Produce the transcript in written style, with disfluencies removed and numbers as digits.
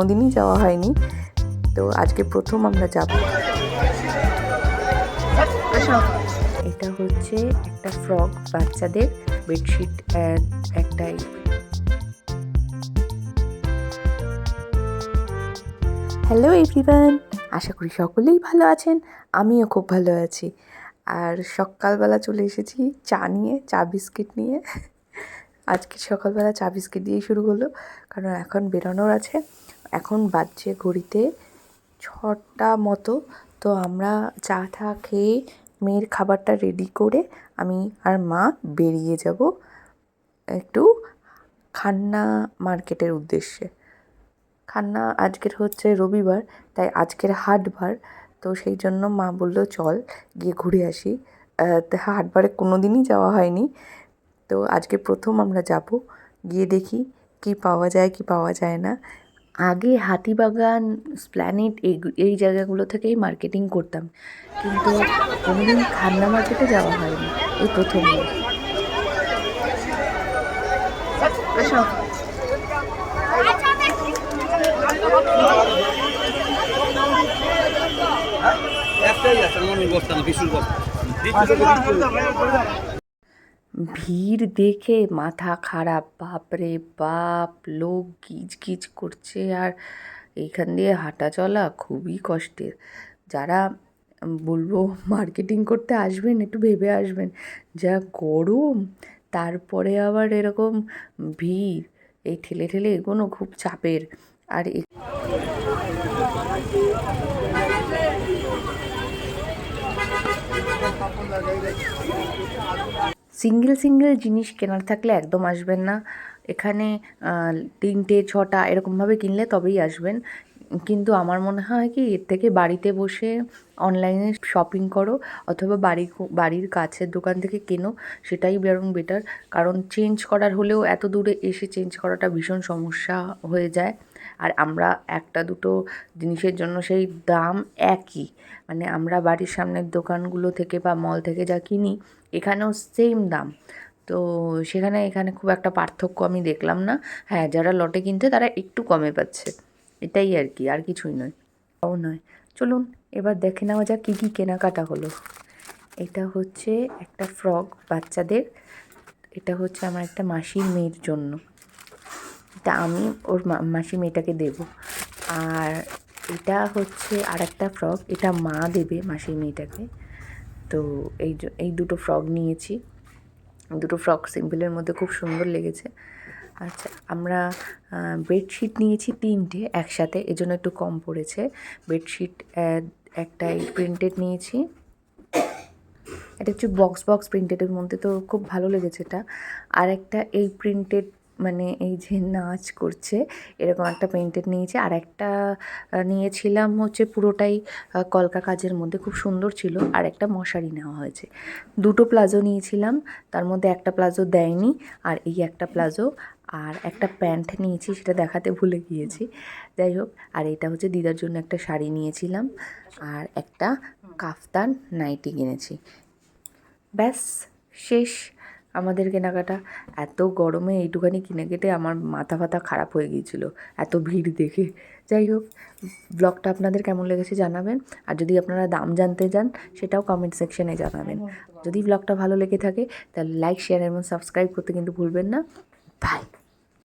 কোনোদিনই যাওয়া হয়নি, তো আজকে প্রথম আমরা যাব। এটা হচ্ছে একটা ফ্রক বাচ্চাদের বেডশিট একটাই। হ্যালো এভরিওয়ান, আশা করি সকলেই ভালো আছেন, আমিও খুব ভালো আছি। আর সকালবেলা চলে এসেছি চা বিস্কিট নিয়ে। আজকে সকালবেলা চা বিস্কিট দিয়েই শুরু হলো, কারণ এখন বেরোনোর আছে। এখন বাজছে ঘড়িতে 6টা মতো। তো আমরা চা খেয়ে মেয়ের খাবারটা রেডি করে আমি আর মা বেরিয়ে যাব একটু খান্না মার্কেটের উদ্দেশ্যে। খান্না আজকের হচ্ছে রবিবার, তাই আজকের হাটবার, তো সেই জন্য মা বললো চল গিয়ে ঘুরে আসি। হাটবারে কোনো দিনই যাওয়া হয়নি, তো আজকে প্রথম আমরা যাব, গিয়ে দেখি কি পাওয়া যায় কি পাওয়া যায় না। আগে হাতিবাগান, স্প্ল্যানেড এই জায়গাগুলো থেকেই মার্কেটিং করতাম, কিন্তু কোনোদিন খান্না মার্কেটে যাওয়া হয়নি, এই প্রথমবার। ভিড় দেখে মাথা খারাপ, বাপরে বাপ, লোক গিজ গিজ করছে, আর এইখান দিয়ে হাঁটা চলা খুবই কষ্টের। যারা বলবো মার্কেটিং করতে আসবেন, একটু ভেবে আসবেন, যা গরম, তারপরে আবার এরকম ভিড়, এই ঠেলে ঠেলে এগোনো খুব চাপের। আর সিঙ্গেল জিনিস কেনার থাকলে একদম আসবেন না এখানে। 3টে 6টা এরকমভাবে কিনলে তবেই আসবেন। কিন্তু আমার মনে হয় কি, এর থেকে বাড়িতে বসে অনলাইনে শপিং করো, অথবা বাড়ির কাছের দোকান থেকে কেনো, সেটাই বরং বেটার। কারণ চেঞ্জ করার হলেও এত দূরে এসে চেঞ্জ করাটা ভীষণ সমস্যা হয়ে যায়। আর আমরা একটা দুটো জিনিসের জন্য সেই দাম একই, মানে আমরা বাড়ির সামনের দোকানগুলো থেকে বা মল থেকে যা কিনি, এখানেও সেম দাম। তো এখানে খুব একটা পার্থক্য আমি দেখলাম না। হ্যাঁ, যারা লটে কিনছে তারা একটু কমে পাচ্ছে, এটাই আর কি, আর কিছুই নয়। নয়, চলুন এবার দেখে নেওয়া যাক কী কী কেনাকাটা হলো। এটা হচ্ছে একটা ফ্রক বাচ্চাদের, এটা হচ্ছে আমার একটা মাসির মেয়ের জন্য, এটা আমি ওর মাসি মেয়েটাকে দেব। আর এটা হচ্ছে আর একটা ফ্রক, এটা মা দেবে মাসির মেয়েটাকে। তো এই দুটো ফ্রক নিয়েছি, দুটো ফ্রক সিম্পলের মধ্যে খুব সুন্দর লেগেছে। আচ্ছা, আমরা বেডশিট নিয়েছি 3টে একসাথে, এজন্য একটু কম পড়েছে। বেডশিট একটা এই প্রিন্টেড নিয়েছি, এটা হচ্ছে বক্স প্রিন্টেডের মধ্যে, তো খুব ভালো লেগেছে এটা। আর একটা এই প্রিন্টেড, মানে এই যে নাচ করছে এরকম একটা প্রিন্টেড নিয়েছি। আর একটা নিয়েছিলাম হচ্ছে পুরোটাই কলকা কাজের মধ্যে, খুব সুন্দর ছিল। আর একটা মশারি নেওয়া হয়েছে। দুটো প্লাজো নিয়েছিলাম, তার মধ্যে একটা প্লাজো দেয়নি, আর এই একটা প্লাজো আর একটা প্যান্ট নিয়েছি, সেটা দেখাতে ভুলে গিয়েছি। যাই হোক, আর এটা হচ্ছে দিদার জন্য একটা শাড়ি নিয়েছিলাম, আর একটা কাফতান নাইটি কিনেছি। ব্যাস, শেষ আমাদের কেনাকাটা। এত গরমে এইটুখানি কিনে কেটে আমার মাথা ফাথা খারাপ হয়ে গিয়েছিলো এত ভিড় দেখে। যাই হোক, ব্লগটা আপনাদের কেমন লেগেছে জানাবেন, আর যদি আপনারা দাম জানতে চান সেটাও কমেন্ট সেকশনে জানাবেন। যদি ব্লগটা ভালো লেগে থাকে তাহলে লাইক, শেয়ার এবং সাবস্ক্রাইব করতে কিন্তু ভুলবেন না। বাই।